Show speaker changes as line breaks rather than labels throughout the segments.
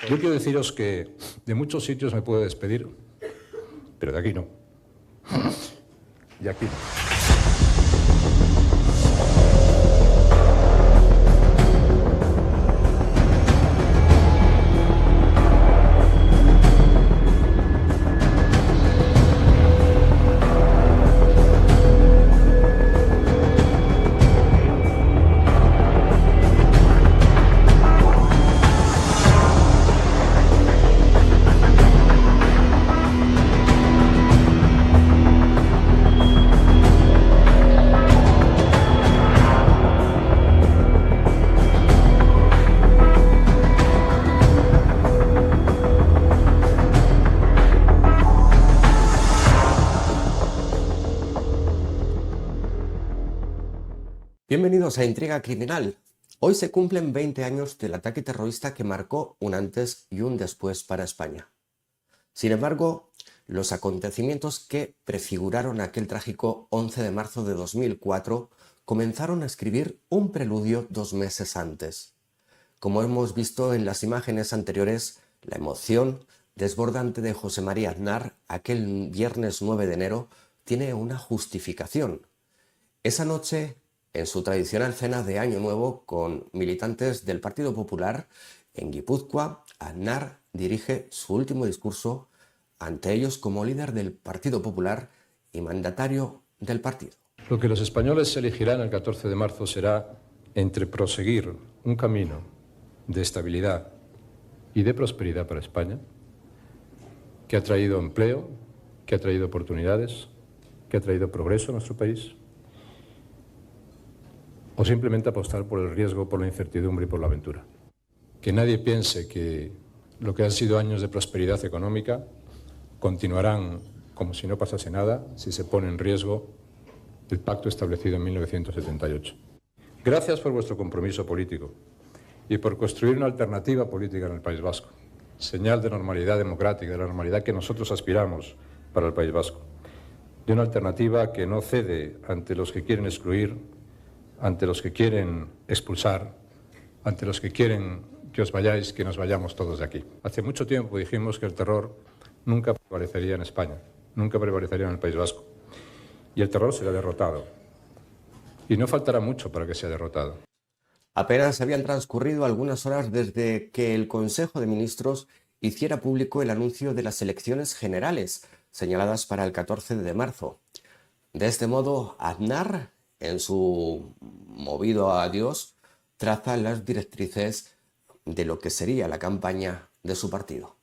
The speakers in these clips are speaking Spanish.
Yo quiero deciros que de muchos sitios me puedo despedir, pero de aquí no. De aquí no.
Bienvenidos a Intriga Criminal. Hoy se cumplen 20 años del ataque terrorista que marcó un antes y un después para España. Sin embargo, los acontecimientos que prefiguraron aquel trágico 11 de marzo de 2004 comenzaron a escribir un preludio 2 meses antes. Como hemos visto en las imágenes anteriores, la emoción desbordante de José María Aznar aquel viernes 9 de enero tiene una justificación. Esa noche, en su tradicional cena de Año Nuevo con militantes del Partido Popular, en Guipúzcoa, Aznar dirige su último discurso ante ellos como líder del Partido Popular y mandatario del partido.
Lo que los españoles elegirán el 14 de marzo será entre proseguir un camino de estabilidad y de prosperidad para España, que ha traído empleo, que ha traído oportunidades, que ha traído progreso a nuestro país, o simplemente apostar por el riesgo, por la incertidumbre y por la aventura. Que nadie piense que lo que han sido años de prosperidad económica continuarán como si no pasase nada si se pone en riesgo el pacto establecido en 1978. Gracias por vuestro compromiso político y por construir una alternativa política en el País Vasco, señal de normalidad democrática, de la normalidad que nosotros aspiramos para el País Vasco, de una alternativa que no cede ante los que quieren excluir, ante los que quieren expulsar, ante los que quieren que os vayáis, que nos vayamos todos de aquí. Hace mucho tiempo dijimos que el terror nunca prevalecería en España, nunca prevalecería en el País Vasco. Y el terror será derrotado. Y no faltará mucho para que sea derrotado.
Apenas habían transcurrido algunas horas desde que el Consejo de Ministros hiciera público el anuncio de las elecciones generales, señaladas para el 14 de marzo. De este modo, Aznar, en su movido adiós, traza las directrices de lo que sería la campaña de su partido.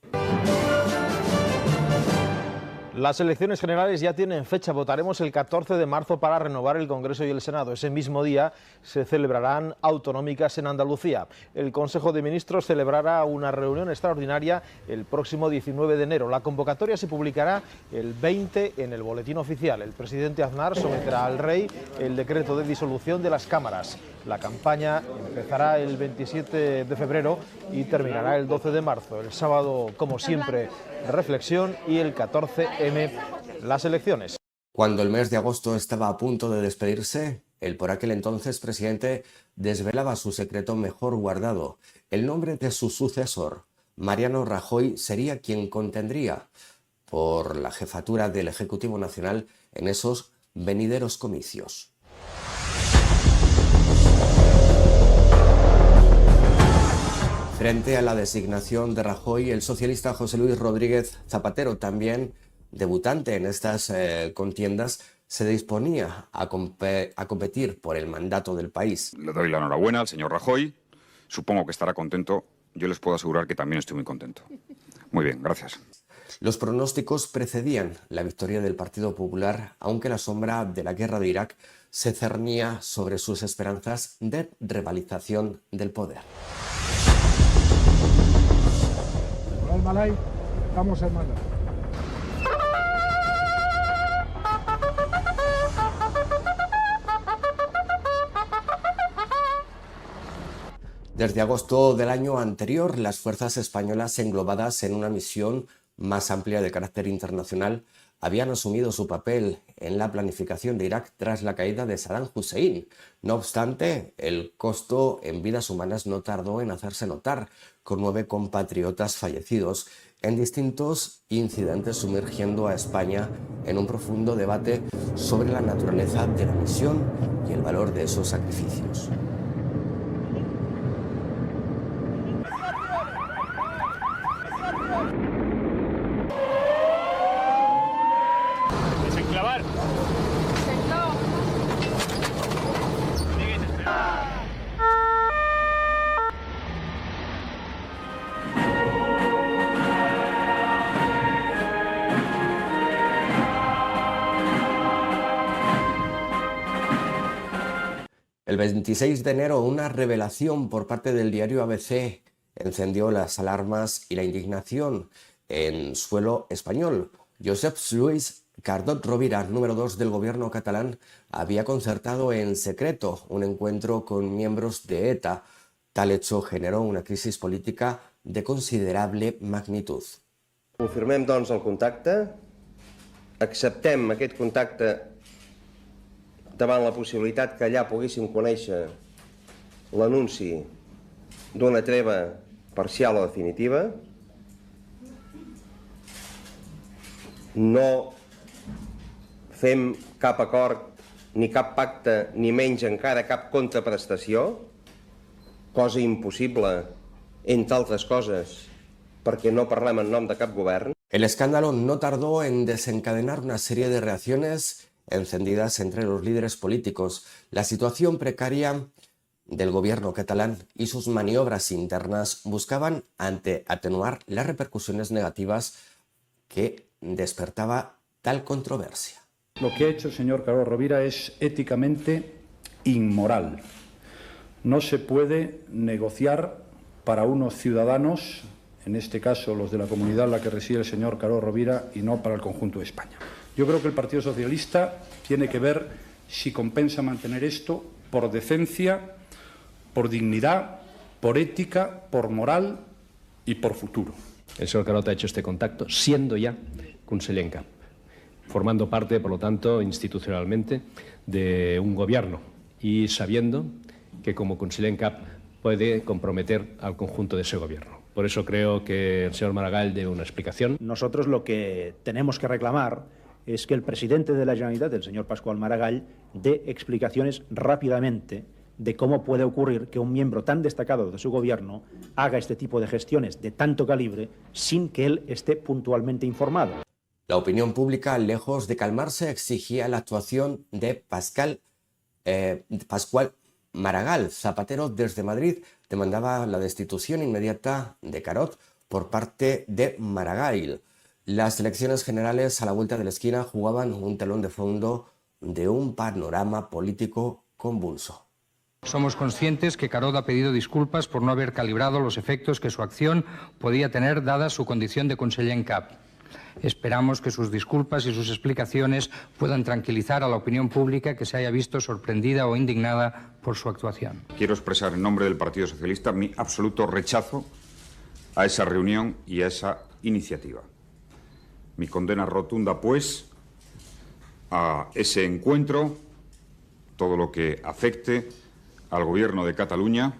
Las elecciones generales ya tienen fecha. Votaremos el 14 de marzo para renovar el Congreso y el Senado. Ese mismo día se celebrarán autonómicas en Andalucía. El Consejo de Ministros celebrará una reunión extraordinaria el próximo 19 de enero. La convocatoria se publicará el 20 en el Boletín Oficial. El presidente Aznar someterá al Rey el decreto de disolución de las cámaras. La campaña empezará el 27 de febrero y terminará el 12 de marzo. El sábado, como siempre, reflexión y el 14M, las elecciones.
Cuando el mes de agosto estaba a punto de despedirse, el por aquel entonces presidente desvelaba su secreto mejor guardado. El nombre de su sucesor, Mariano Rajoy, sería quien contendría por la jefatura del Ejecutivo Nacional en esos venideros comicios. Frente a la designación de Rajoy, el socialista José Luis Rodríguez Zapatero, también debutante en estas contiendas, se disponía a competir por el mandato del país.
Le doy la enhorabuena al señor Rajoy, supongo que estará contento, yo les puedo asegurar que también estoy muy contento. Muy bien, gracias.
Los pronósticos precedían la victoria del Partido Popular, aunque la sombra de la guerra de Irak se cernía sobre sus esperanzas de revalidación del poder.
Malay, estamos en Malay.
Desde agosto del año anterior, las fuerzas españolas englobadas en una misión más amplia de carácter internacional habían asumido su papel en la planificación de Irak tras la caída de Saddam Hussein. No obstante, el costo en vidas humanas no tardó en hacerse notar, con 9 compatriotas fallecidos en distintos incidentes, sumergiendo a España en un profundo debate sobre la naturaleza de la misión y el valor de esos sacrificios.
Desenclavar.
El 26 de enero, una revelación por parte del diario ABC encendió las alarmas y la indignación en suelo español. Josep Lluís Cardot Rovira, número 2 del gobierno catalán, había concertado en secreto un encuentro con miembros de ETA. Tal hecho generó una crisis política de considerable magnitud.
Confirmem, doncs, el contacte, acceptem aquest contacte davant la possibilitat que allà poguéssim conèixer l'anunci d'una treva parcial o definitiva. No fem cap acord, ni cap pacte, ni menys encara cap contraprestació, cosa impossible, entre altres coses, perquè no parlem en nom de cap govern.
El escándalo no tardó en desencadenar una serie de reacciones encendidas entre los líderes políticos. La situación precaria del gobierno catalán y sus maniobras internas buscaban atenuar las repercusiones negativas que despertaba tal controversia.
Lo que ha hecho el señor Carod Rovira es éticamente inmoral. No se puede negociar para unos ciudadanos, en este caso los de la comunidad en la que reside el señor Carod Rovira, y no para el conjunto de España. Yo creo que el Partido Socialista tiene que ver si compensa mantener esto por decencia, por dignidad, por ética, por moral y por futuro.
El señor Carod ha hecho este contacto siendo ya conseller en cap, formando parte, por lo tanto, institucionalmente, de un gobierno y sabiendo que como conseller en cap puede comprometer al conjunto de ese gobierno. Por eso creo que el señor Maragall dé una explicación.
Nosotros lo que tenemos que reclamar es que el presidente de la Generalitat, el señor Pascual Maragall, dé explicaciones rápidamente de cómo puede ocurrir que un miembro tan destacado de su gobierno haga este tipo de gestiones de tanto calibre sin que él esté puntualmente informado.
La opinión pública, lejos de calmarse, exigía la actuación de Pascual Maragall. Zapatero, desde Madrid, demandaba la destitución inmediata de Carod por parte de Maragall. Las elecciones generales a la vuelta de la esquina jugaban un telón de fondo de un panorama político convulso.
Somos conscientes que Carod ha pedido disculpas por no haber calibrado los efectos que su acción podía tener dada su condición de conseller en cap. Esperamos que sus disculpas y sus explicaciones puedan tranquilizar a la opinión pública que se haya visto sorprendida o indignada por su actuación.
Quiero expresar en nombre del Partido Socialista mi absoluto rechazo a esa reunión y a esa iniciativa. Mi condena rotunda, pues, a ese encuentro, todo lo que afecte al Gobierno de Cataluña,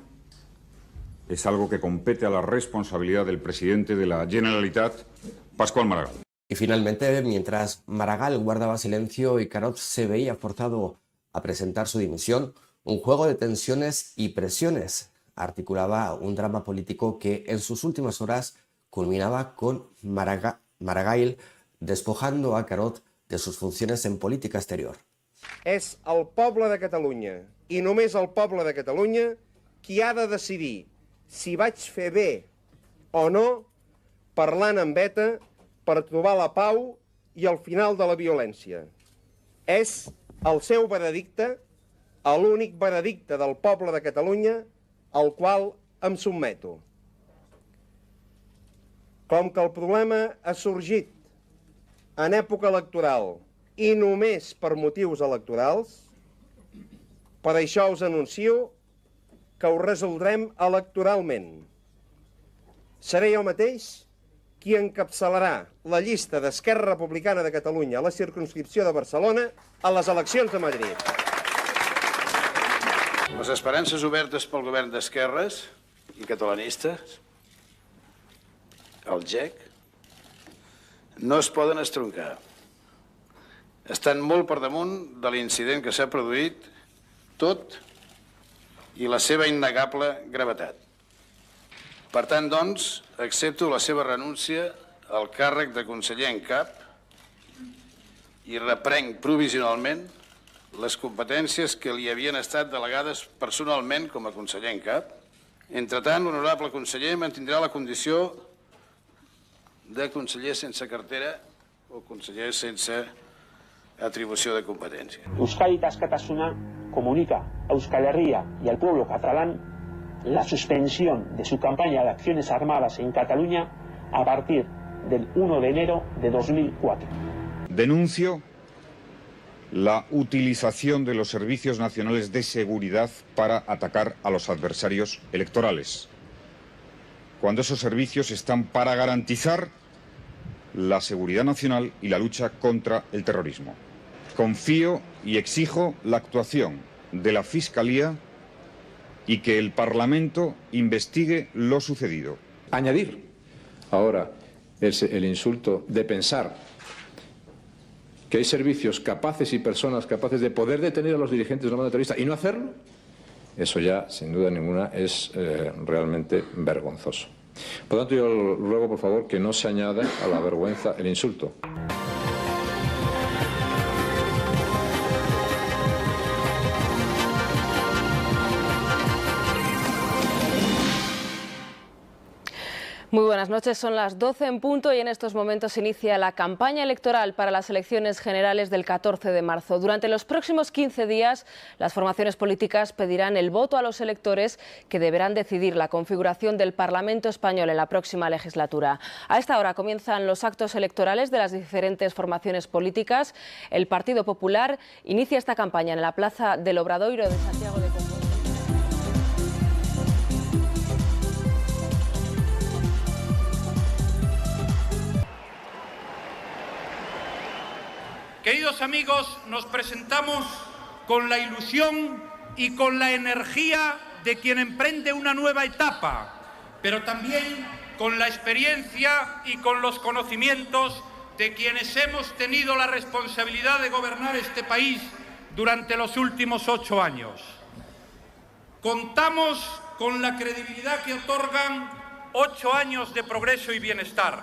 es algo que compete a la responsabilidad del presidente de la Generalitat, Pascual Maragall.
Y finalmente, mientras Maragall guardaba silencio y Carod se veía forzado a presentar su dimisión, un juego de tensiones y presiones articulaba un drama político que en sus últimas horas culminaba con Maragall despojando a Carod de sus funciones en política exterior.
És el poble de Catalunya, i només el poble de Catalunya, qui ha de decidir si vaig fer bé o no parlant amb ETA per trobar la pau i el final de la violència. És el seu veredicte, l'únic veredicte del poble de Catalunya, al qual em sotmeto. Com que el problema ha sorgit en època electoral i només per motius electorals, per això us anuncio que ho resoldrem electoralment. Seré jo mateix qui encapçalarà la llista d'Esquerra Republicana de Catalunya a la circumscripció de Barcelona a les eleccions de Madrid.
Les esperances obertes pel govern d'esquerres i catalanistes, el GEC, no es poden estroncar. Estan molt per damunt de l'incident que s'ha produït, tot i la seva innegable gravetat. Per tant, doncs, accepto la seva renúncia al càrrec de conseller en cap i reprenc provisionalment les competències que li havien estat delegades personalment com a conseller en cap. Entretant, l'honorable conseller mantindrà la condició de conseller sense cartera o conseller sense atribució de competència.
Euskadi Askatasuna comunica a Euskal Herria y al pueblo catalán la suspensión de su campaña de acciones armadas en Cataluña a partir del 1 de enero de 2004.
Denuncio la utilización de los servicios nacionales de seguridad para atacar a los adversarios electorales, cuando esos servicios están para garantizar la seguridad nacional y la lucha contra el terrorismo. Confío y exijo la actuación de la Fiscalía y que el Parlamento investigue lo sucedido.
Añadir ahora el insulto de pensar que hay servicios capaces y personas capaces de poder detener a los dirigentes de una banda terrorista y no hacerlo, eso ya, sin duda ninguna, es realmente vergonzoso. Por lo tanto, yo ruego, por favor, que no se añada a la vergüenza el insulto.
Muy buenas noches, son las 12 en punto y en estos momentos inicia la campaña electoral para las elecciones generales del 14 de marzo. Durante los próximos 15 días, las formaciones políticas pedirán el voto a los electores que deberán decidir la configuración del Parlamento español en la próxima legislatura. A esta hora comienzan los actos electorales de las diferentes formaciones políticas. El Partido Popular inicia esta campaña en la Plaza del Obradoiro de Santiago de Compostela.
Queridos amigos, nos presentamos con la ilusión y con la energía de quien emprende una nueva etapa, pero también con la experiencia y con los conocimientos de quienes hemos tenido la responsabilidad de gobernar este país durante los últimos 8 años. Contamos con la credibilidad que otorgan 8 años de progreso y bienestar.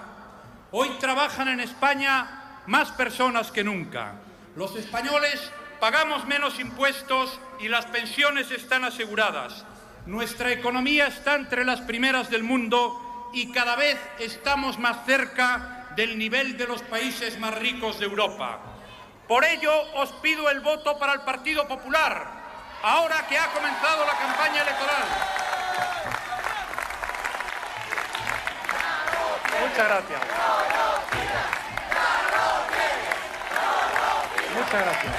Hoy trabajan en España más personas que nunca. Los españoles pagamos menos impuestos y las pensiones están aseguradas. Nuestra economía está entre las primeras del mundo y cada vez estamos más cerca del nivel de los países más ricos de Europa. Por ello, os pido el voto para el Partido Popular, ahora que ha comenzado la campaña electoral. Muchas gracias. Muchas gracias.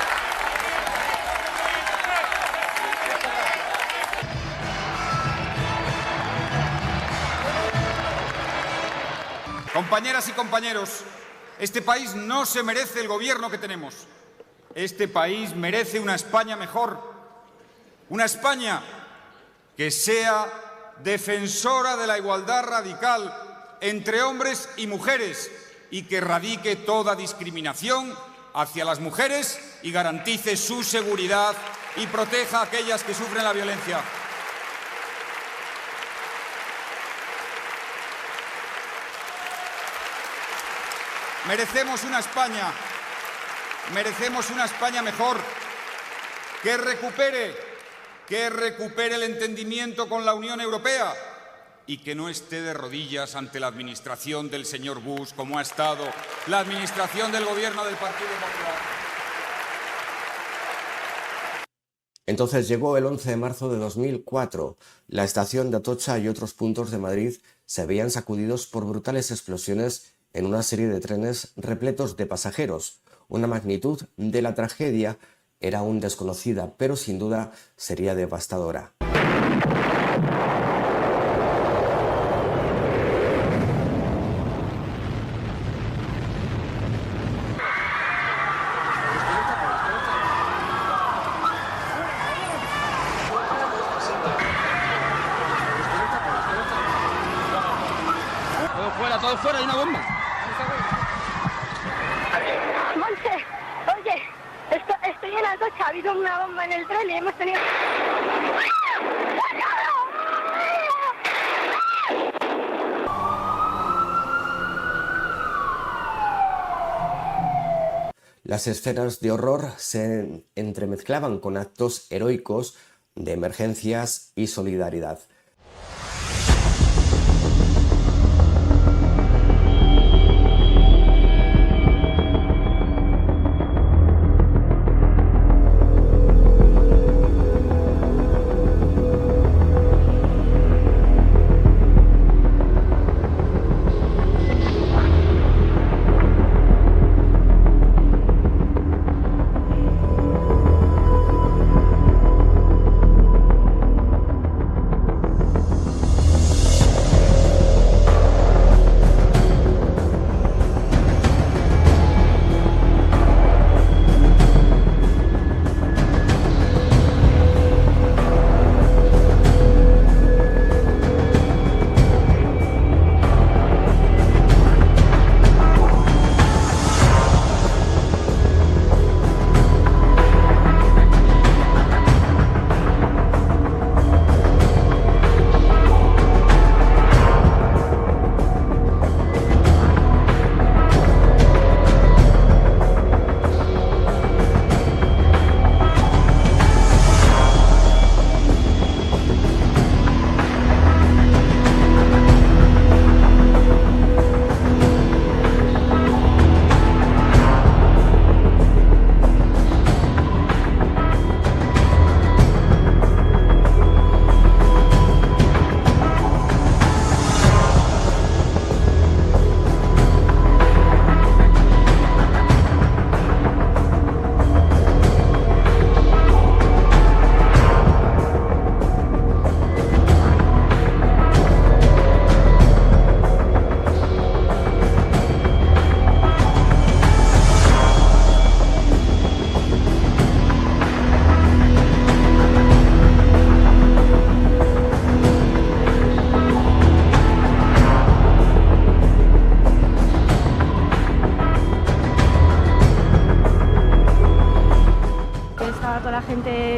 Compañeras y compañeros, este país no se merece el gobierno que tenemos. Este país merece una España mejor. Una España que sea defensora de la igualdad radical entre hombres y mujeres y que erradique toda discriminación hacia las mujeres y garantice su seguridad y proteja a aquellas que sufren la violencia. Merecemos una España mejor, que recupere el entendimiento con la Unión Europea y que no esté de rodillas ante la administración del señor Bush, como ha estado la administración del gobierno del Partido Popular.
Entonces llegó el 11 de marzo de 2004. La estación de Atocha y otros puntos de Madrid se veían sacudidos por brutales explosiones en una serie de trenes repletos de pasajeros. Una magnitud de la tragedia era aún desconocida, pero sin duda sería devastadora.
lado fuera hay una bomba.
Monse, oye, estoy en Atocha, ha habido una bomba en el tren y hemos tenido...
Las escenas de horror se entremezclaban con actos heroicos de emergencias y solidaridad.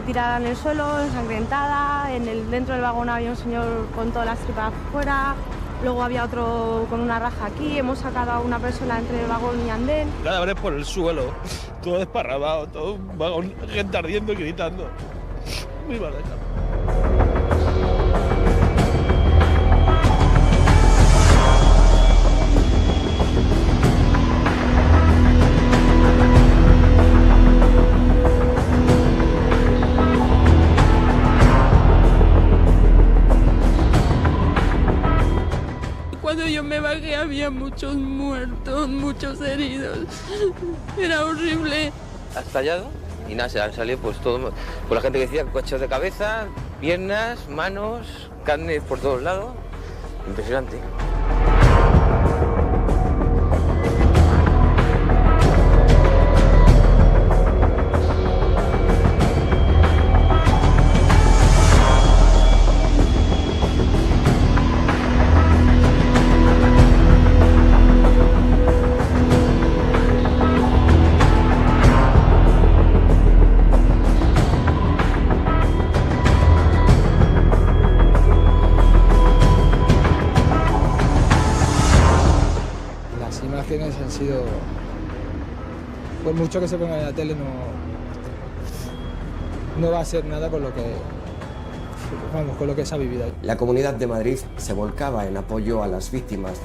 tirada en el suelo, ensangrentada, dentro del vagón había un señor con todas las tripas fuera, luego había otro con una raja aquí, hemos sacado a una persona entre el vagón y andén.
Cadáveres por el suelo, todo desparramado, todo un vagón, gente ardiendo y gritando. Muy mal dejado.
Cuando yo me bajé había muchos muertos, muchos heridos. Era horrible.
Ha estallado y nada, se han salido pues todo, por la gente que decía, cachos de cabeza, piernas, manos, carne por todos lados. Impresionante.
Han sido, por mucho que se ponga en la tele, no va a ser nada con lo que se ha vivido.
La Comunidad de Madrid se volcaba en apoyo a las víctimas.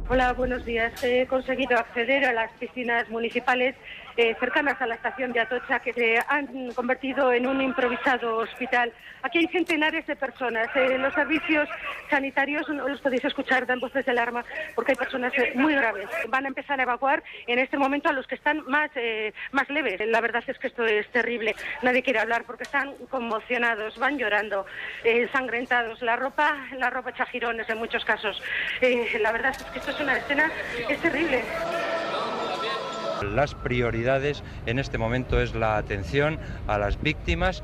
Hola, buenos días. He conseguido acceder a las piscinas municipales cercanas a la estación de Atocha, que se han convertido en un improvisado hospital. Aquí hay centenares de personas. Los servicios sanitarios, no los podéis escuchar, dan voces de alarma porque hay personas muy graves. Van a empezar a evacuar en este momento a los que están más leves. La verdad es que esto es terrible. Nadie quiere hablar porque están conmocionados, van llorando, ensangrentados. La ropa echa jirones en muchos casos. La verdad es que esto es una escena, es terrible.
Las prioridades en este momento es la atención a las víctimas.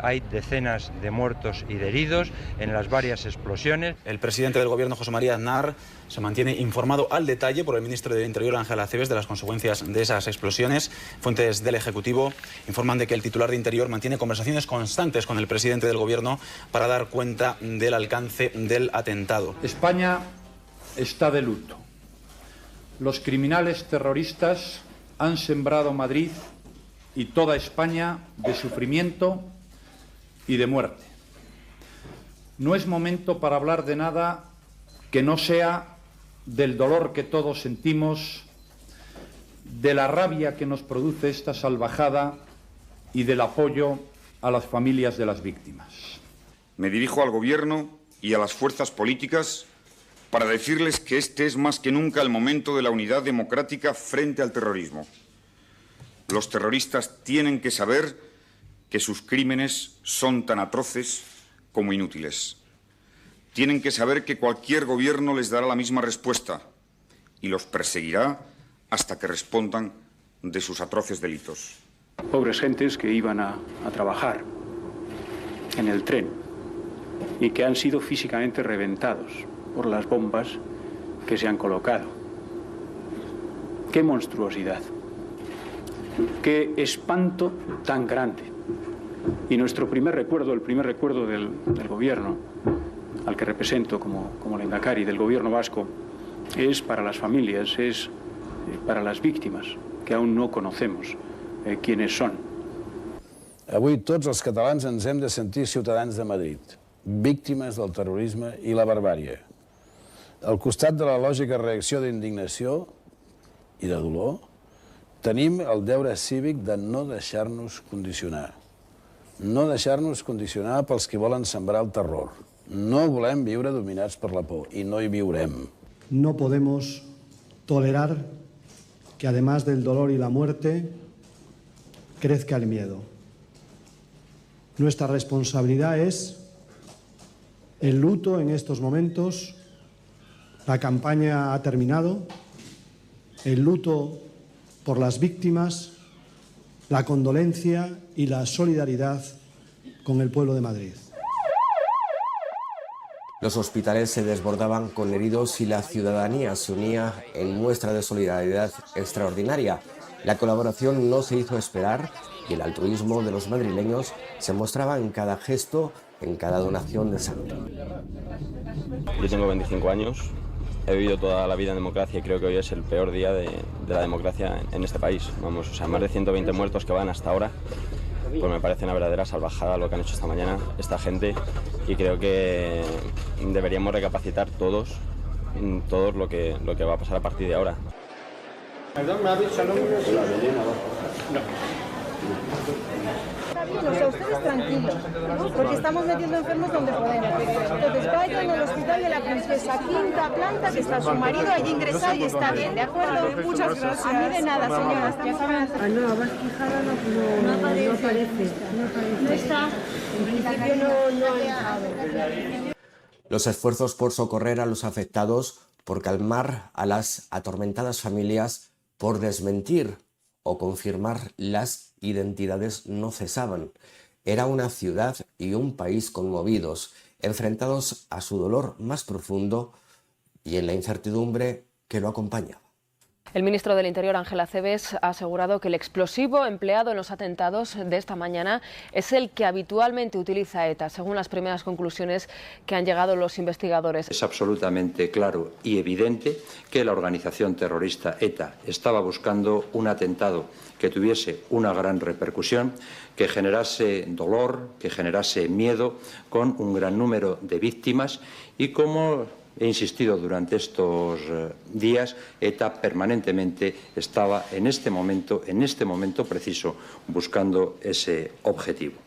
Hay decenas de muertos y de heridos en las varias explosiones.
El presidente del Gobierno, José María Aznar, se mantiene informado al detalle por el ministro del Interior, Ángel Acebes, de las consecuencias de esas explosiones. Fuentes del Ejecutivo informan de que el titular de Interior mantiene conversaciones constantes con el presidente del Gobierno para dar cuenta del alcance del atentado.
España está de luto. Los criminales terroristas han sembrado Madrid y toda España de sufrimiento y de muerte. No es momento para hablar de nada que no sea del dolor que todos sentimos, de la rabia que nos produce esta salvajada y del apoyo a las familias de las víctimas.
Me dirijo al Gobierno y a las fuerzas políticas para decirles que este es más que nunca el momento de la unidad democrática frente al terrorismo. Los terroristas tienen que saber que sus crímenes son tan atroces como inútiles. Tienen que saber que cualquier gobierno les dará la misma respuesta y los perseguirá hasta que respondan de sus atroces delitos.
Pobres gentes que iban a trabajar en el tren y que han sido físicamente reventados por las bombas que se han colocado. ¡Qué monstruosidad! ¡Qué espanto tan grande! Y nuestro primer recuerdo, el primer recuerdo del Gobierno, al que represento como lehendakari del Gobierno vasco, es para las familias, es para las víctimas, que aún no conocemos quiénes son.
Avui tots els catalans ens hem de sentir ciutadans de Madrid, víctimes del terrorisme i la barbàrie. Al costat de la lògica reacció d'indignació i de dolor, tenim el deure cívic de no deixar-nos condicionar. No deixar-nos condicionar pels que volen sembrar el terror. No volem viure dominats per la por i no hi viurem.
No podemos tolerar que además del dolor y la muerte crezca el miedo. Nuestra responsabilidad es el luto en estos momentos. La campaña ha terminado. El luto por las víctimas, la condolencia y la solidaridad con el pueblo de Madrid.
Los hospitales se desbordaban con heridos y la ciudadanía se unía en muestra de solidaridad extraordinaria. La colaboración no se hizo esperar y el altruismo de los madrileños se mostraba en cada gesto, en cada donación de sangre.
Yo tengo 25 años, he vivido toda la vida en democracia y creo que hoy es el peor día de la democracia en este país. Vamos, o sea, más de 120 muertos que van hasta ahora. Pues me parece una verdadera salvajada lo que han hecho esta mañana esta gente y creo que deberíamos recapacitar todos lo que va a pasar a partir de ahora.
Perdón, ¿me ha dicho el nombre? No.
O sea, ustedes tranquilos, porque estamos metiendo enfermos donde podemos. Entonces vayan al hospital de la Princesa, quinta planta, que está su marido allí ingresado y está bien, ¿de acuerdo? Muchas gracias. A mí de nada, señora.
No, Abad Quijada no aparece. No está. En principio no ha entrado.
Los esfuerzos por socorrer a los afectados, por calmar a las atormentadas familias, por desmentir o confirmar las identidades no cesaban. Era una ciudad y un país conmovidos, enfrentados a su dolor más profundo y en la incertidumbre que lo acompañaba.
El ministro del Interior, Ángel Acebes, ha asegurado que el explosivo empleado en los atentados de esta mañana es el que habitualmente utiliza ETA, según las primeras conclusiones que han llegado los investigadores.
Es absolutamente claro y evidente que la organización terrorista ETA estaba buscando un atentado que tuviese una gran repercusión, que generase dolor, que generase miedo, con un gran número de víctimas y como he insistido durante estos días, ETA permanentemente estaba en este momento preciso buscando ese objetivo.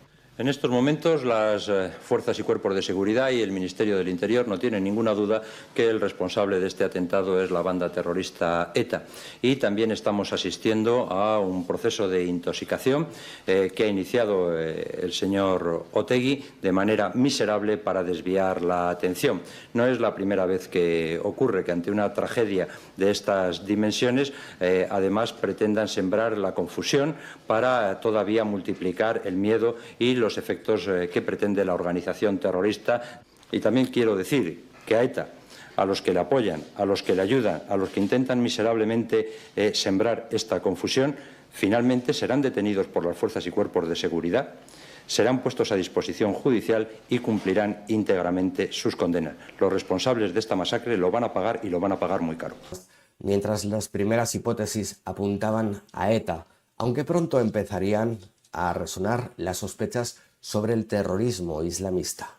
En estos momentos las fuerzas y cuerpos de seguridad y el Ministerio del Interior no tienen ninguna duda que el responsable de este atentado es la banda terrorista ETA. Y también estamos asistiendo a un proceso de intoxicación que ha iniciado el señor Otegi de manera miserable para desviar la atención. No es la primera vez que ocurre que ante una tragedia de estas dimensiones además pretendan sembrar la confusión para todavía multiplicar el miedo y los efectos que pretende la organización terrorista. Y también quiero decir que a ETA, a los que le apoyan, a los que le ayudan, a los que intentan miserablemente sembrar esta confusión, finalmente serán detenidos por las fuerzas y cuerpos de seguridad, serán puestos a disposición judicial y cumplirán íntegramente sus condenas. Los responsables de esta masacre lo van a pagar y lo van a pagar muy caro.
Mientras las primeras hipótesis apuntaban a ETA, aunque pronto empezarían a resonar las sospechas sobre el terrorismo islamista.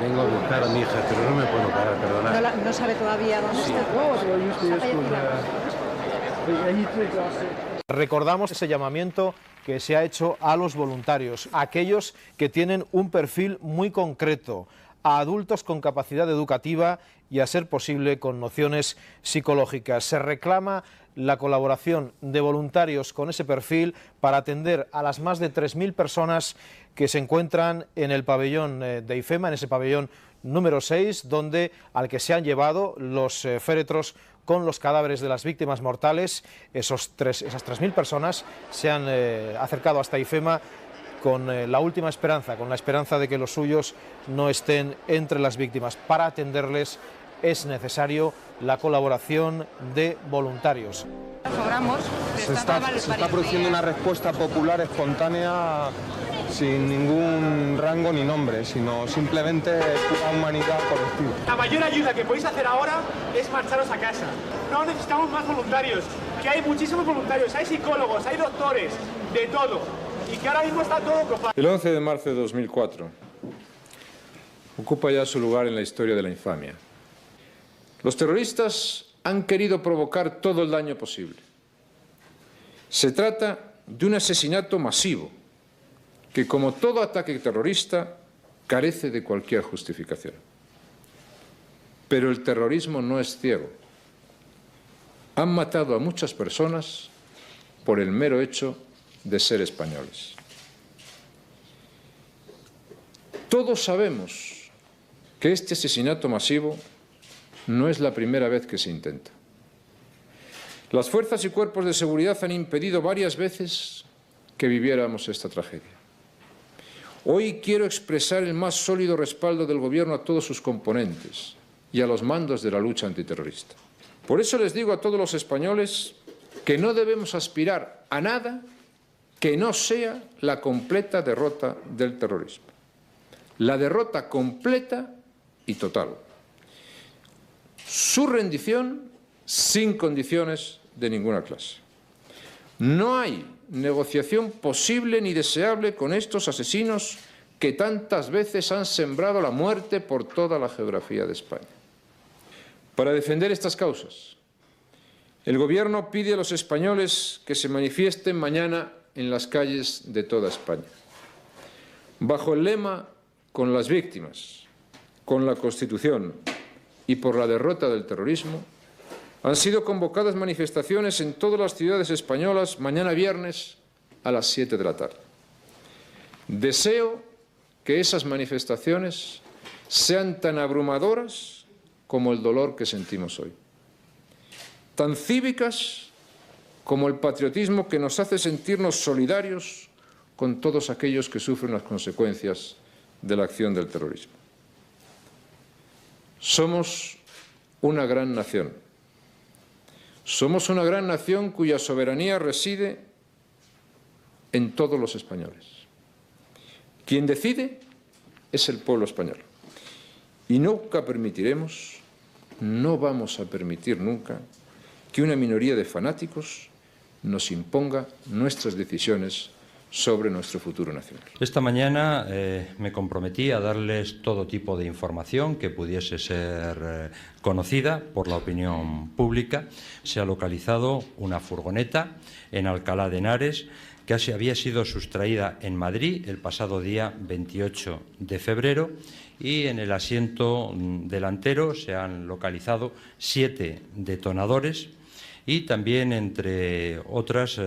Vengo a buscar a mi hija, pero no me puedo parar, perdona.
No sabe todavía dónde está.
Recordamos ese llamamiento que se ha hecho a los voluntarios, a aquellos que tienen un perfil muy concreto, a adultos con capacidad educativa y, a ser posible, con nociones psicológicas. Se reclama la colaboración de voluntarios con ese perfil para atender a las más de 3.000 personas que se encuentran en el pabellón de IFEMA, en ese pabellón número 6, al que se han llevado los féretros con los cadáveres de las víctimas mortales. Esas 3.000 personas se han acercado hasta IFEMA con la última esperanza, con la esperanza de que los suyos no estén entre las víctimas. Para atenderles es necesario la colaboración de voluntarios.
Se está produciendo una respuesta popular espontánea sin ningún rango ni nombre, sino simplemente pura humanidad colectiva.
La mayor ayuda que podéis hacer ahora es marcharos a casa. No necesitamos más voluntarios, que hay muchísimos voluntarios, hay psicólogos, hay doctores, de todo, y que ahora mismo está todo copado.
El 11 de marzo de 2004 ocupa ya su lugar en la historia de la infamia. Los terroristas han querido provocar todo el daño posible. Se trata de un asesinato masivo que, como todo ataque terrorista, carece de cualquier justificación. Pero el terrorismo no es ciego. Han matado a muchas personas por el mero hecho de ser españoles. Todos sabemos que este asesinato masivo no es la primera vez que se intenta. Las fuerzas y cuerpos de seguridad han impedido varias veces que viviéramos esta tragedia. Hoy quiero expresar el más sólido respaldo del Gobierno a todos sus componentes y a los mandos de la lucha antiterrorista. Por eso les digo a todos los españoles que no debemos aspirar a nada que no sea la completa derrota del terrorismo. La derrota completa y total. Su rendición sin condiciones de ninguna clase. No hay negociación posible ni deseable con estos asesinos que tantas veces han sembrado la muerte por toda la geografía de España. Para defender estas causas, el Gobierno pide a los españoles que se manifiesten mañana en las calles de toda España, bajo el lema «Con las víctimas, con la Constitución y por la derrota del terrorismo». Han sido convocadas manifestaciones en todas las ciudades españolas mañana viernes a las 7 de la tarde. Deseo que esas manifestaciones sean tan abrumadoras como el dolor que sentimos hoy, tan cívicas como el patriotismo que nos hace sentirnos solidarios con todos aquellos que sufren las consecuencias de la acción del terrorismo. Somos una gran nación. Somos una gran nación cuya soberanía reside en todos los españoles. Quien decide es el pueblo español. Y nunca permitiremos, no vamos a permitir nunca, que que una minoría de fanáticos nos imponga nuestras decisiones sobre nuestro futuro nacional.
Esta mañana me comprometí a darles todo tipo de información que pudiese ser conocida por la opinión pública. Se ha localizado una furgoneta en Alcalá de Henares que había sido sustraída en Madrid el pasado día 28 de febrero y en el asiento delantero se han localizado 7 detonadores. Y también, entre otras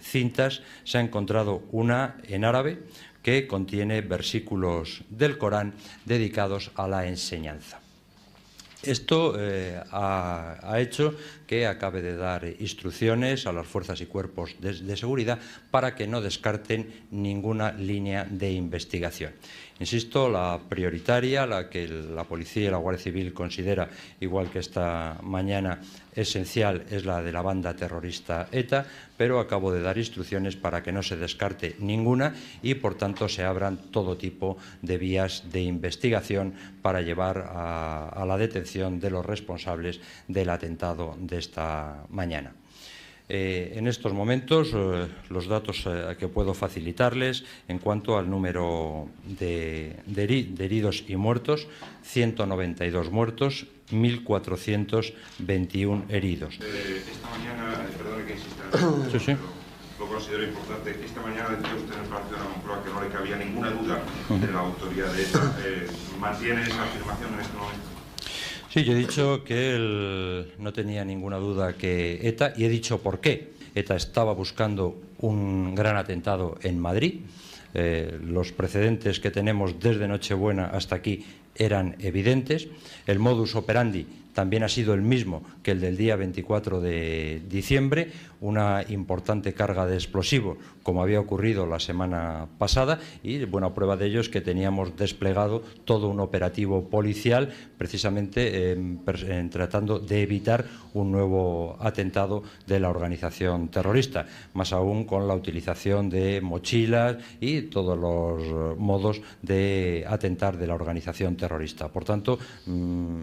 cintas, se ha encontrado una en árabe que contiene versículos del Corán dedicados a la enseñanza. Esto ha hecho que acabe de dar instrucciones a las fuerzas y cuerpos de seguridad para que no descarten ninguna línea de investigación. Insisto, la prioritaria, la que la policía y la Guardia Civil considera, igual que esta mañana, esencial, es la de la banda terrorista ETA, pero acabo de dar instrucciones para que no se descarte ninguna y, por tanto, se abran todo tipo de vías de investigación para llevar a la detención de los responsables del atentado de esta mañana. En estos momentos, los datos que puedo facilitarles en cuanto al número de heridos y muertos: 192 muertos, 1.421 heridos.
Esta mañana, perdone que insista,
sí, sí.
Lo considero importante. Esta mañana decía usted en el Palacio de la Moncloa que no le cabía ninguna duda de la autoría de ETA. ¿Mantiene esa afirmación en este momento?
Sí, yo he dicho que él no tenía ninguna duda que ETA, y he dicho por qué. ETA estaba buscando un gran atentado en Madrid. Los precedentes que tenemos desde Nochebuena hasta aquí eran evidentes. El modus operandi también ha sido el mismo que el del día 24 de diciembre, una importante carga de explosivos, como había ocurrido la semana pasada, y buena prueba de ello es que teníamos desplegado todo un operativo policial precisamente tratando de evitar un nuevo atentado de la organización terrorista, más aún con la utilización de mochilas y todos los modos de atentar de la organización terrorista. Por tanto,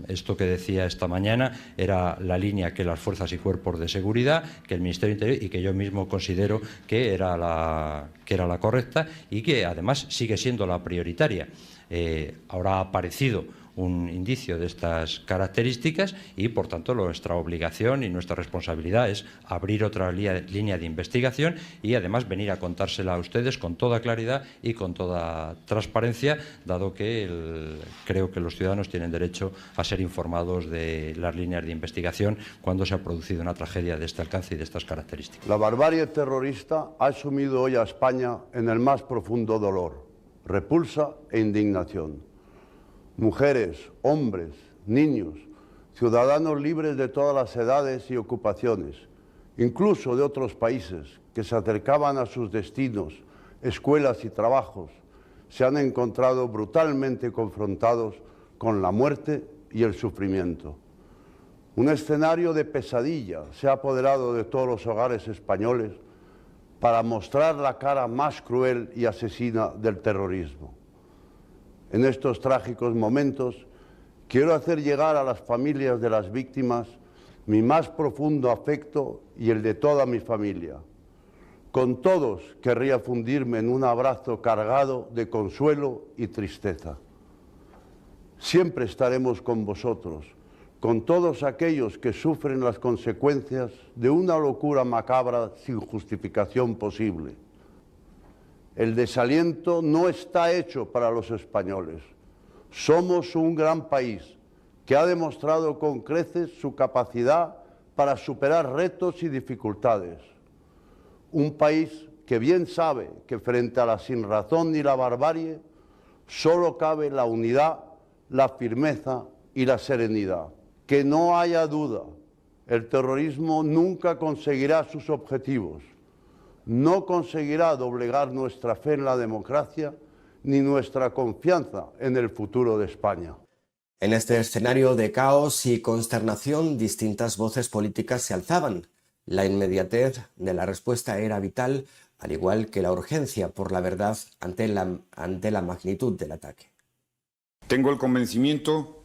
esto que decía esta mañana era la línea que las fuerzas y cuerpos de seguridad, que el Ministerio del Interior y que yo mismo considero que era la correcta y que además sigue siendo la prioritaria. Ahora ha aparecido un indicio de estas características y, por tanto, nuestra obligación y nuestra responsabilidad es abrir otra línea de investigación y, además, venir a contársela a ustedes con toda claridad y con toda transparencia, dado que creo que los ciudadanos tienen derecho a ser informados de las líneas de investigación cuando se ha producido una tragedia de este alcance y de estas características.
La barbarie terrorista ha sumido hoy a España en el más profundo dolor, repulsa e indignación. Mujeres, hombres, niños, ciudadanos libres de todas las edades y ocupaciones, incluso de otros países, que se acercaban a sus destinos, escuelas y trabajos, se han encontrado brutalmente confrontados con la muerte y el sufrimiento. Un escenario de pesadilla se ha apoderado de todos los hogares españoles para mostrar la cara más cruel y asesina del terrorismo. En estos trágicos momentos, quiero hacer llegar a las familias de las víctimas mi más profundo afecto y el de toda mi familia. Con todos querría fundirme en un abrazo cargado de consuelo y tristeza. Siempre estaremos con vosotros, con todos aquellos que sufren las consecuencias de una locura macabra sin justificación posible. El desaliento no está hecho para los españoles. Somos un gran país que ha demostrado con creces su capacidad para superar retos y dificultades. Un país que bien sabe que frente a la sinrazón y la barbarie solo cabe la unidad, la firmeza y la serenidad. Que no haya duda, el terrorismo nunca conseguirá sus objetivos. No conseguirá doblegar nuestra fe en la democracia ni nuestra confianza en el futuro de España.
En este escenario de caos y consternación, distintas voces políticas se alzaban. La inmediatez de la respuesta era vital, al igual que la urgencia por la verdad ante la magnitud del ataque.
Tengo el convencimiento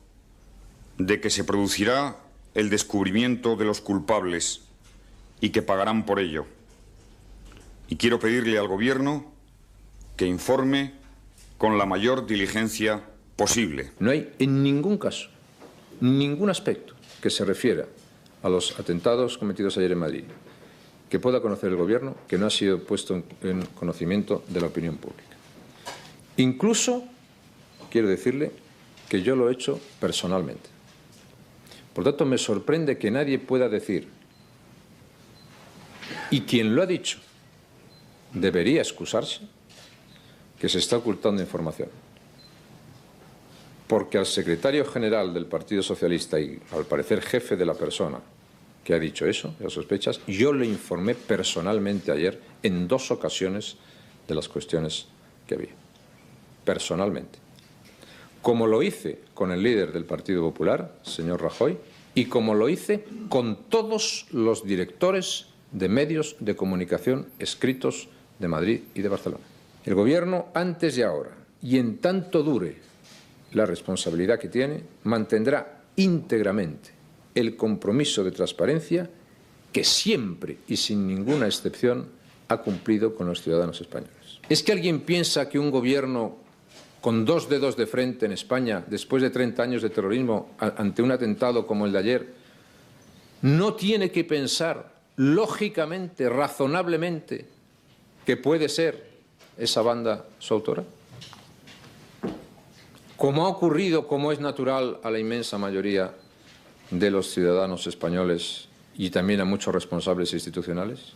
de que se producirá el descubrimiento de los culpables y que pagarán por ello. Y quiero pedirle al Gobierno que informe con la mayor diligencia posible.
No hay en ningún caso, ningún aspecto que se refiera a los atentados cometidos ayer en Madrid que pueda conocer el Gobierno que no ha sido puesto en conocimiento de la opinión pública. Incluso, quiero decirle, que yo lo he hecho personalmente. Por tanto, me sorprende que nadie pueda decir, y quien lo ha dicho debería excusarse, que se está ocultando información. Porque al secretario general del Partido Socialista y, al parecer, jefe de la persona que ha dicho eso, las sospechas, yo le informé personalmente ayer en 2 ocasiones de las cuestiones que había. Personalmente. Como lo hice con el líder del Partido Popular, señor Rajoy, y como lo hice con todos los directores de medios de comunicación escritos de Madrid y de Barcelona. El Gobierno, antes y ahora, y en tanto dure la responsabilidad que tiene, mantendrá íntegramente el compromiso de transparencia que siempre y sin ninguna excepción ha cumplido con los ciudadanos españoles. ¿Es que alguien piensa que un Gobierno con 2 dedos de frente en España, después de 30 años de terrorismo, ante un atentado como el de ayer, no tiene que pensar lógicamente, razonablemente, que puede ser esa banda su autora? Como ha ocurrido, como es natural a la inmensa mayoría de los ciudadanos españoles y también a muchos responsables institucionales.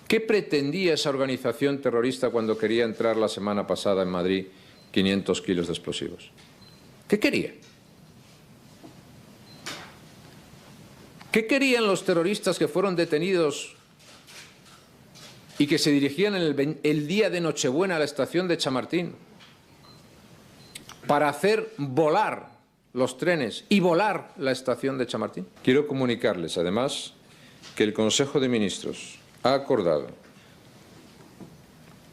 ¿Qué pretendía esa organización terrorista cuando quería entrar la semana pasada en Madrid 500 kilos de explosivos? ¿Qué quería? ¿Qué querían los terroristas que fueron detenidos y que se dirigían el día de Nochebuena a la estación de Chamartín para hacer volar los trenes y volar la estación de Chamartín? Quiero comunicarles, además, que el Consejo de Ministros ha acordado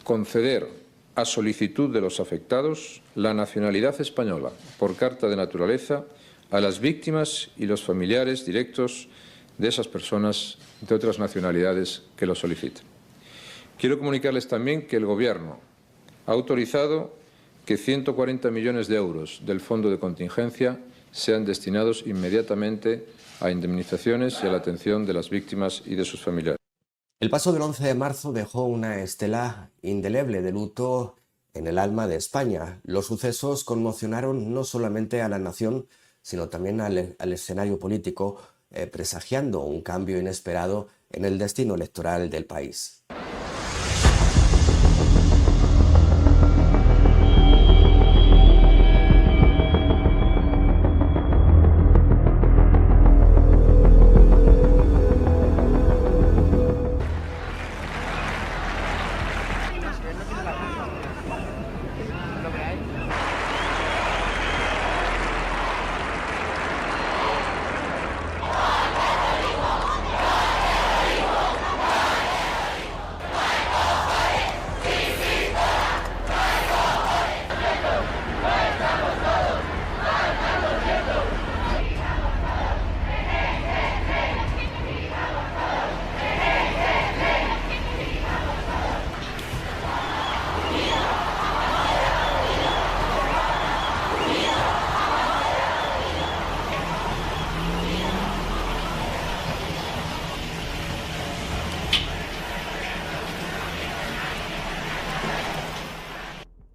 conceder, a solicitud de los afectados, la nacionalidad española por carta de naturaleza a las víctimas y los familiares directos de esas personas de otras nacionalidades que lo soliciten. Quiero comunicarles también que el Gobierno ha autorizado que 140 millones de euros del Fondo de Contingencia sean destinados inmediatamente a indemnizaciones y a la atención de las víctimas y de sus familiares.
El paso del 11 de marzo dejó una estela indeleble de luto en el alma de España. Los sucesos conmocionaron no solamente a la nación, sino también al escenario político, presagiando un cambio inesperado en el destino electoral del país.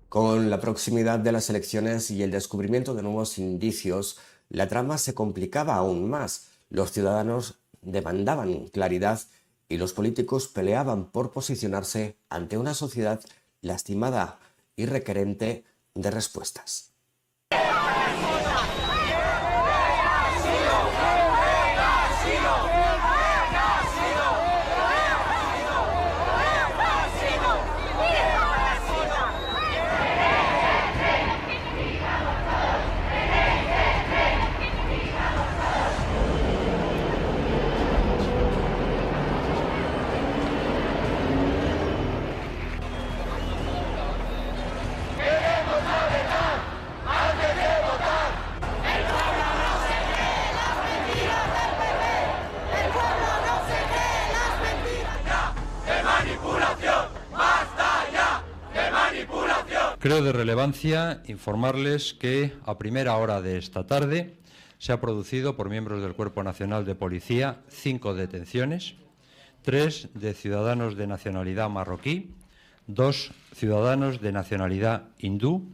Con la proximidad de las elecciones y el descubrimiento de nuevos indicios, la trama se complicaba aún más. Los ciudadanos demandaban claridad y los políticos peleaban por posicionarse ante una sociedad lastimada y requerente de respuestas.
Creo de relevancia informarles que a primera hora de esta tarde se ha producido por miembros del Cuerpo Nacional de Policía 5 detenciones, 3 de ciudadanos de nacionalidad marroquí, 2 ciudadanos de nacionalidad hindú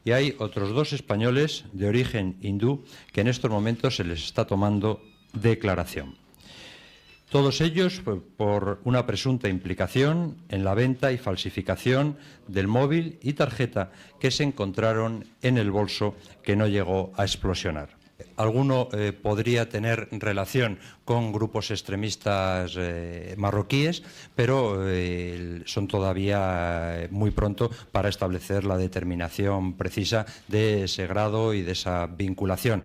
y hay otros 2 españoles de origen hindú que en estos momentos se les está tomando declaración. Todos ellos por una presunta implicación en la venta y falsificación del móvil y tarjeta que se encontraron en el bolso que no llegó a explosionar. Alguno podría tener relación con grupos extremistas marroquíes, pero son todavía muy pronto para establecer la determinación precisa de ese grado y de esa vinculación.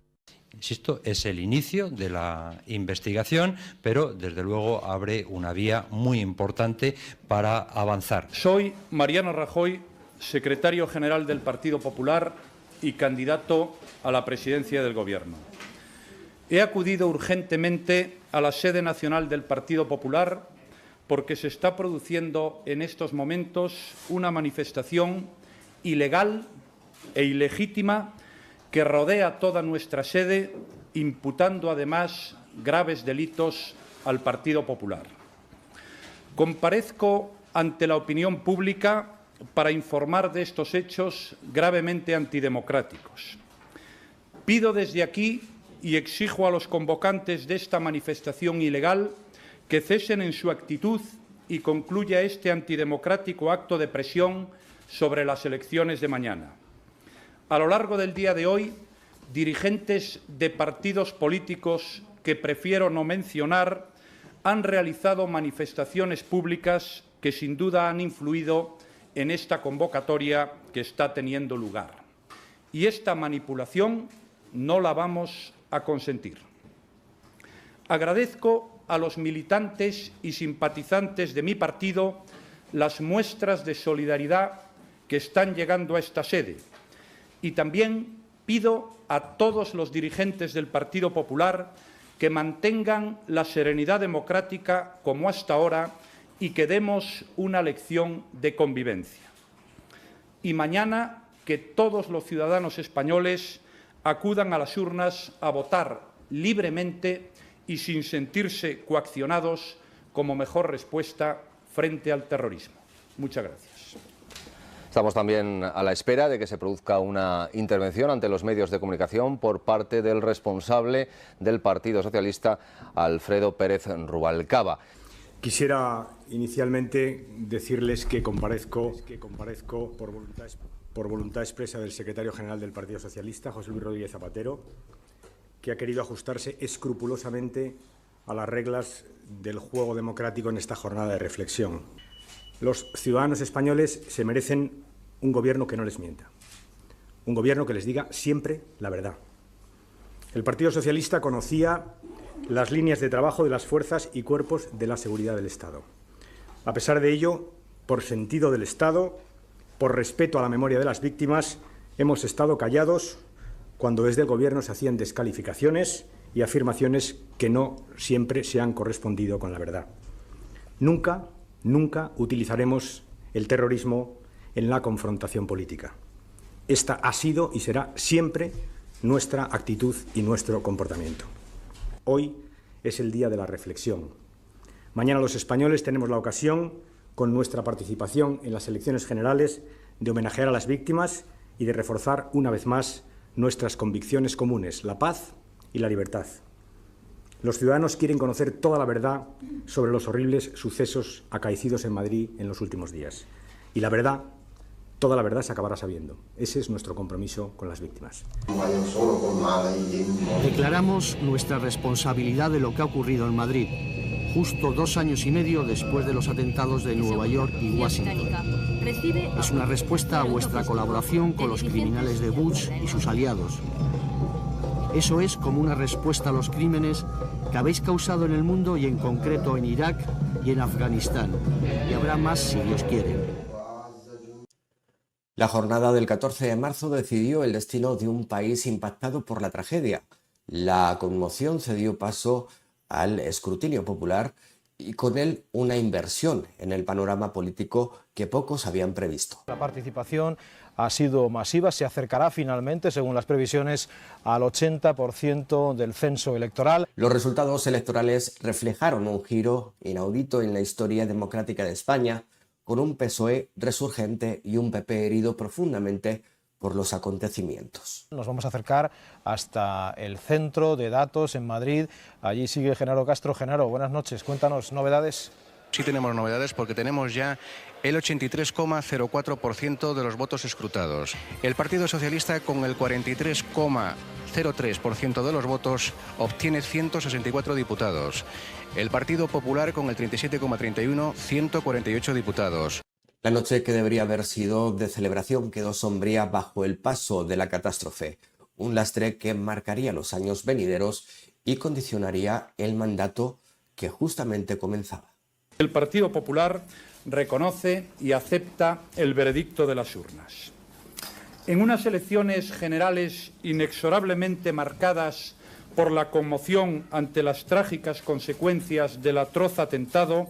Insisto, es el inicio de la investigación, pero desde luego abre una vía muy importante para avanzar.
Soy Mariano Rajoy, secretario general del Partido Popular y candidato a la presidencia del Gobierno. He acudido urgentemente a la sede nacional del Partido Popular porque se está produciendo en estos momentos una manifestación ilegal e ilegítima que rodea toda nuestra sede, imputando además graves delitos al Partido Popular. Comparezco ante la opinión pública para informar de estos hechos gravemente antidemocráticos. Pido desde aquí y exijo a los convocantes de esta manifestación ilegal que cesen en su actitud y concluya este antidemocrático acto de presión sobre las elecciones de mañana. A lo largo del día de hoy, dirigentes de partidos políticos que prefiero no mencionar han realizado manifestaciones públicas que sin duda han influido en esta convocatoria que está teniendo lugar. Y esta manipulación no la vamos a consentir. Agradezco a los militantes y simpatizantes de mi partido las muestras de solidaridad que están llegando a esta sede y también pido a todos los dirigentes del Partido Popular que mantengan la serenidad democrática como hasta ahora y que demos una lección de convivencia. Y mañana que todos los ciudadanos españoles acudan a las urnas a votar libremente y sin sentirse coaccionados como mejor respuesta frente al terrorismo. Muchas gracias.
Estamos también a la espera de que se produzca una intervención ante los medios de comunicación por parte del responsable del Partido Socialista, Alfredo Pérez Rubalcaba.
Quisiera inicialmente decirles que comparezco por voluntad expresa del secretario general del Partido Socialista, José Luis Rodríguez Zapatero, que ha querido ajustarse escrupulosamente a las reglas del juego democrático en esta jornada de reflexión. Los ciudadanos españoles se merecen un gobierno que no les mienta, un gobierno que les diga siempre la verdad. El Partido Socialista conocía las líneas de trabajo de las fuerzas y cuerpos de la seguridad del Estado. A pesar de ello, por sentido del Estado, por respeto a la memoria de las víctimas, hemos estado callados cuando desde el Gobierno se hacían descalificaciones y afirmaciones que no siempre se han correspondido con la verdad. Nunca utilizaremos el terrorismo en la confrontación política. Esta ha sido y será siempre nuestra actitud y nuestro comportamiento. Hoy es el día de la reflexión. Mañana los españoles tenemos la ocasión, con nuestra participación en las elecciones generales, de homenajear a las víctimas y de reforzar una vez más nuestras convicciones comunes, la paz y la libertad. Los ciudadanos quieren conocer toda la verdad sobre los horribles sucesos acaecidos en Madrid en los últimos días. Y la verdad, toda la verdad se acabará sabiendo. Ese es nuestro compromiso con las víctimas.
Declaramos nuestra responsabilidad de lo que ha ocurrido en Madrid, justo 2 años y medio después de los atentados de Nueva York y Washington. Es una respuesta a vuestra colaboración con los criminales de Bush y sus aliados. Eso es como una respuesta a los crímenes que habéis causado en el mundo y en concreto en Irak y en Afganistán. Y habrá más si Dios quiere.
La jornada del 14 de marzo decidió el destino de un país impactado por la tragedia. La conmoción cedió paso al escrutinio popular y con él una inversión en el panorama político que pocos habían previsto.
La participación ha sido masiva, se acercará finalmente, según las previsiones, al 80% del censo electoral.
Los resultados electorales reflejaron un giro inaudito en la historia democrática de España, con un PSOE resurgente y un PP herido profundamente por los acontecimientos.
Nos vamos a acercar hasta el centro de datos en Madrid. Allí sigue Genaro Castro. Genaro, buenas noches. Cuéntanos novedades.
Sí tenemos novedades porque tenemos ya el 83,04% de los votos escrutados. El Partido Socialista, con el 43,03% de los votos, obtiene 164 diputados. El Partido Popular, con el 37,31%, 148 diputados.
La noche, que debería haber sido de celebración, quedó sombría bajo el paso de la catástrofe, un lastre que marcaría los años venideros y condicionaría el mandato que justamente comenzaba.
El Partido Popular reconoce y acepta el veredicto de las urnas. En unas elecciones generales inexorablemente marcadas por la conmoción ante las trágicas consecuencias del atroz atentado,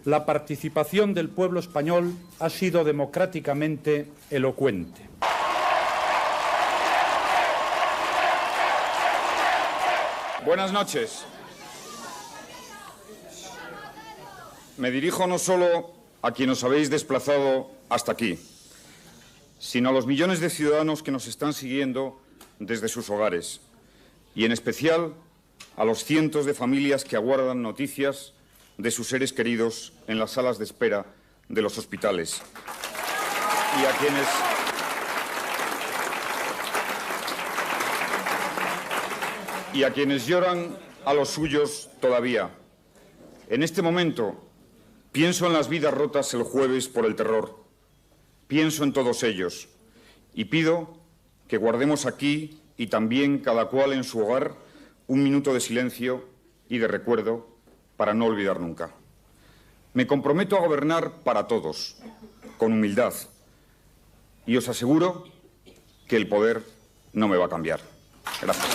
la participación del pueblo español ha sido democráticamente elocuente.
Buenas noches. Me dirijo no solo a quienes os habéis desplazado hasta aquí, sino a los millones de ciudadanos que nos están siguiendo desde sus hogares, y en especial a los cientos de familias que aguardan noticias de sus seres queridos en las salas de espera de los hospitales, y a quienes lloran a los suyos todavía. En este momento pienso en las vidas rotas el jueves por el terror, pienso en todos ellos y pido que guardemos aquí y también cada cual en su hogar un minuto de silencio y de recuerdo para no olvidar nunca. Me comprometo a gobernar para todos, con humildad, y os aseguro que el poder no me va a cambiar. Gracias.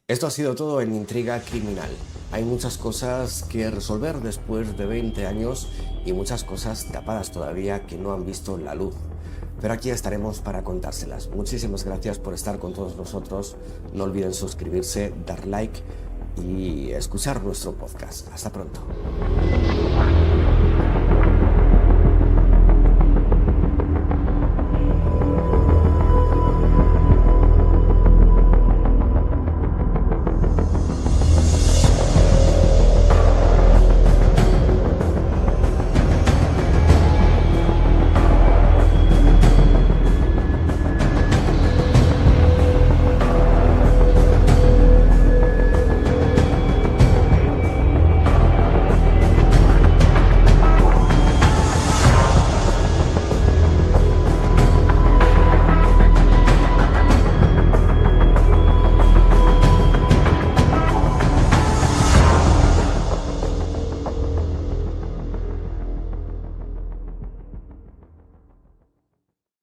Esto ha sido todo en Intriga Criminal. Hay muchas cosas que resolver después de 20 años y muchas cosas tapadas todavía que no han visto la luz. Pero aquí estaremos para contárselas. Muchísimas gracias por estar con todos nosotros. No olviden suscribirse, dar like y escuchar nuestro podcast. Hasta pronto.